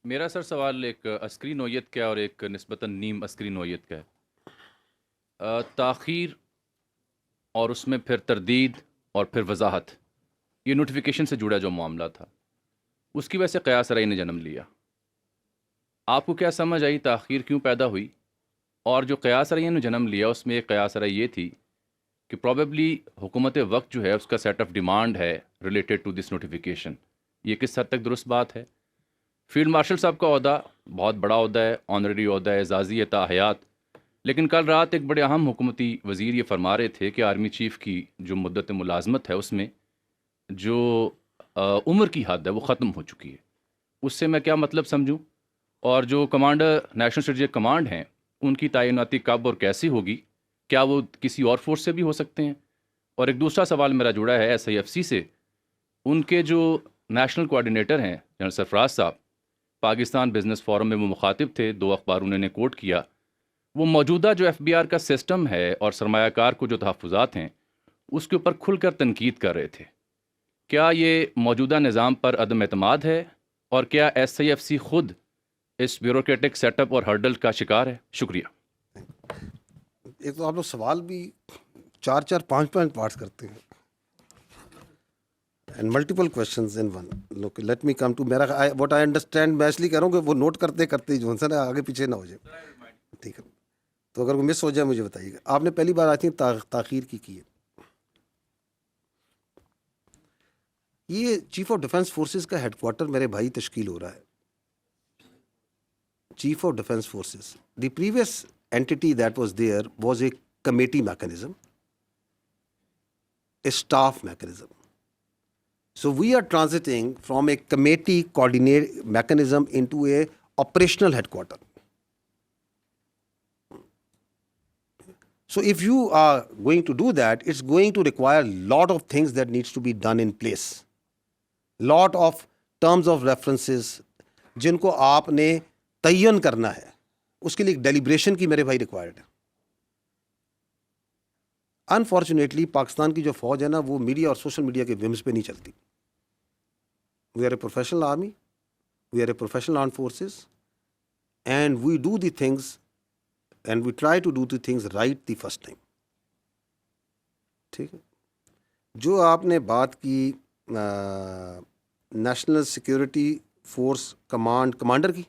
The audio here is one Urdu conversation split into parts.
میرا سر سوال ایک عسکری نوعیت کا ہے اور ایک نسبتاً نیم عسکری نوعیت کا ہے۔ تاخیر اور اس میں پھر تردید اور پھر وضاحت، یہ نوٹیفیکیشن سے جڑا جو معاملہ تھا اس کی وجہ سے قیاس رأی نے جنم لیا۔ آپ کو کیا سمجھ آئی تاخیر کیوں پیدا ہوئی؟ اور جو قیاس رأی نے جنم لیا اس میں ایک قیاس رأی یہ تھی کہ پروبیبلی حکومت وقت جو ہے اس کا سیٹ آف ڈیمانڈ ہے ریلیٹڈ ٹو دس نوٹیفیکیشن۔ یہ کس حد تک درست بات ہے؟ فیلڈ مارشل صاحب کا عہدہ بہت بڑا عہدہ ہے، آنریری عہدہ ہے، اعزازی ہے تا حیات، لیکن کل رات ایک بڑے اہم حکومتی وزیر یہ فرما رہے تھے کہ آرمی چیف کی جو مدت ملازمت ہے اس میں جو عمر کی حد ہے وہ ختم ہو چکی ہے۔ اس سے میں کیا مطلب سمجھوں؟ اور جو کمانڈر نیشنل اسٹریٹجک کمانڈ ہیں ان کی تعیناتی کب اور کیسی ہوگی؟ کیا وہ کسی اور فورس سے بھی ہو سکتے ہیں؟ اور ایک دوسرا سوال میرا جڑا ہے ایس آئی ایف سی سے، ان کے جو نیشنل کوآرڈینیٹر ہیں جنرل سرفراز صاحب، پاکستان بزنس فورم میں وہ مخاطب تھے، 2 اخبار انہوں نے کوٹ کیا، وہ موجودہ جو ایف بی آر کا سسٹم ہے اور سرمایہ کار کو جو تحفظات ہیں اس کے اوپر کھل کر تنقید کر رہے تھے۔ کیا یہ موجودہ نظام پر عدم اعتماد ہے؟ اور کیا ایس آئی ایف سی خود اس بیوروکریٹک سیٹ اپ اور ہرڈل کا شکار ہے؟ شکریہ۔ ایک تو آپ لوگ سوال بھی 4 5 پارٹس کرتے ہیں and multiple questions in one. Look let me come to میرا واٹ آئی انڈرسٹینڈ. میں اس لیے کہہ رہا ہوں کہ وہ نوٹ کرتے کرتے جو ہے نا آگے پیچھے نہ ہو جائے. ٹھیک ہے, تو اگر وہ مس ہو جائے مجھے بتائیے گا. آپ نے پہلی بار آئی تھی تاخیر کی ہے. یہ چیف آف ڈیفینس فورسز کا ہیڈ کوارٹر میرے بھائی تشکیل ہو رہا ہے. Chief of defence forces, the previous entity that was there was a committee mechanism, a staff mechanism. So we are transiting from a committee coordinate mechanism into a operational headquarter. So if you are going to do that, it's going to require a lot of things that needs to be done in place. Lot of terms of references جن کو آپ نے تعین کرنا ہے, اس کے لیے ایک ڈیلیبریشن کی میرے بھائی ریکوائرڈ ہے. انفارچونیٹلی پاکستان کی جو فوج ہے نا وہ میڈیا اور سوشل میڈیا کے ومز پہ نہیں چلتی. We are a professional army, we are a professional armed forces, and we do the things and we try to do the things right the first time. ٹھیک ہے. جو آپ نے بات کی نیشنل سیکورٹی فورس کمانڈر کی,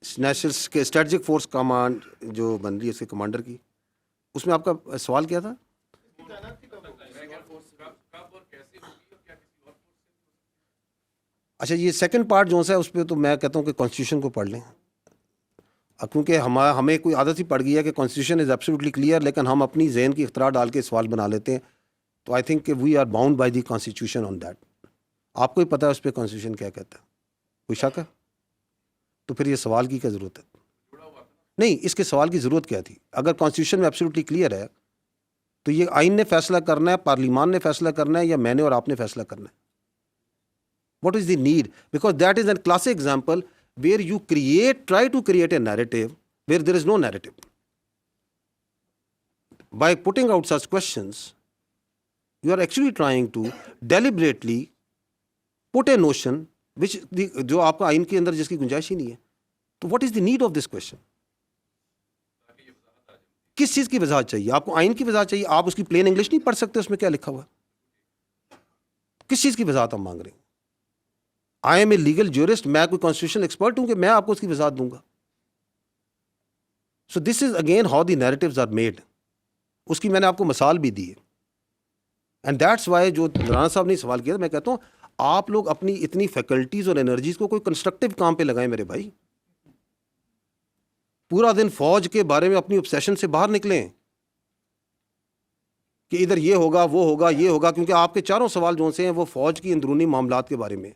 نیشنل اسٹریٹجک فورس کمانڈ جو بن رہی ہے اس کے کمانڈر کی, اس میں آپ کا سوال کیا تھا؟ اچھا, یہ سیکنڈ پارٹ جو ہے اس پہ تو میں کہتا ہوں کہ کانسٹیٹیوشن کو پڑھ لیں, کیونکہ ہمیں کوئی عادت ہی پڑ گئی ہے کہ کانسٹیٹیوشن از ایبسلیوٹلی کلیئر, لیکن ہم اپنی ذہن کی اختراع ڈال کے سوال بنا لیتے ہیں. تو آئی تھنک کہ we are bound by the constitution on that. آپ کو ہی پتہ ہے اس پہ کانسٹیٹیوشن کیا کہتا ہے, کوئی شک ہے؟ تو پھر یہ سوال کی کیا ضرورت ہے؟ نہیں, اس کے سوال کی ضرورت کیا تھی؟ اگر کانسٹیٹیوشن میں ایبسلیوٹلی کلیئر ہے تو یہ آئین نے فیصلہ کرنا ہے, پارلیمان نے فیصلہ کرنا ہے, یا میں نے اور آپ نے فیصلہ کرنا ہے؟ What is the need? Because that is an classic example where you try to create a narrative where there is no narrative. By putting out such questions you are actually trying to deliberately put a notion which جو آپ کا آئین کے اندر جس کی گنجائش ہی نہیں ہے. تو what is the need of this question? کس چیز کی وضاحت چاہیے آپ کو؟ آئین کی وضاحت چاہیے. آپ اس کی پلین انگلش نہیں پڑھ سکتے اس میں کیا لکھا ہوا؟ کس چیز کی وضاحت ہم مانگ رہے ہیں؟ I am a legal jurist, میں کوئی کانسٹیٹیوشن ایکسپرٹ ہوں کہ میں آپ کو اس کی وضاحت دوں گا؟ So this is again how the narratives are made. اس کی میں نے آپ کو مثال بھی دی ہے. اینڈ دیٹس وائی جو رانا صاحب نے سوال کیا, میں کہتا ہوں آپ لوگ اپنی اتنی فیکلٹیز اور انرجیز کو کوئی کنسٹرکٹیو کام پہ لگائیں میرے بھائی. پورا دن فوج کے بارے میں اپنی obsession سے باہر نکلیں کہ ادھر یہ ہوگا وہ ہوگا یہ ہوگا, کیونکہ آپ کے چاروں سوال جو سے ہیں وہ فوج کی اندرونی معاملات کے بارے میں.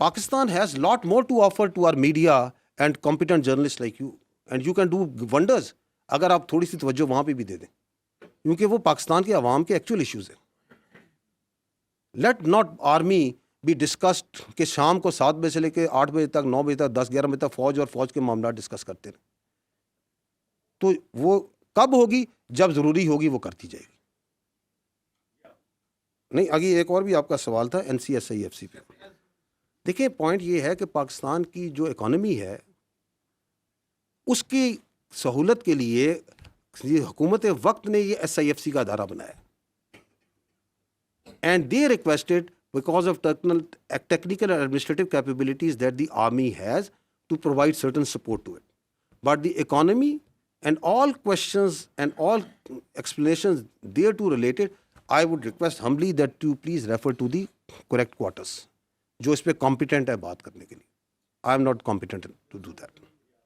Pakistan has lot more to offer to our media and competent journalist like you, and you can do wonders اگر آپ تھوڑی سی توجہ وہاں پہ بھی دے دیں, کیونکہ وہ پاکستان کے عوام کے ایکچوئل ایشوز ہیں. لیٹ ناٹ آرمی بھی ڈسکسڈ کہ شام کو 7 بجے سے لے کے 8 بجے تک 9 بجے تک 10 11 بجے تک فوج اور فوج کے معاملات ڈسکس کرتے رہیں. تو وہ کب ہوگی؟ جب ضروری ہوگی وہ کرتی جائے گی. نہیں, آگے ایک اور بھی آپ کا سوال تھا NCSIFC پہ. دیکھیں پوائنٹ یہ ہے کہ پاکستان کی جو اکانومی ہے اس کی سہولت کے لیے یہ حکومت وقت نے یہ SIFC کا ادارہ بنایا and they requested because of technical and administrative capabilities that the army has to provide certain support to it. But the economy and all questions and all explanations thereto related, I would request humbly that you please refer to the correct quarters. جو اس پہ competent ہے بات کرنے کے لیے. I am not competent to do that.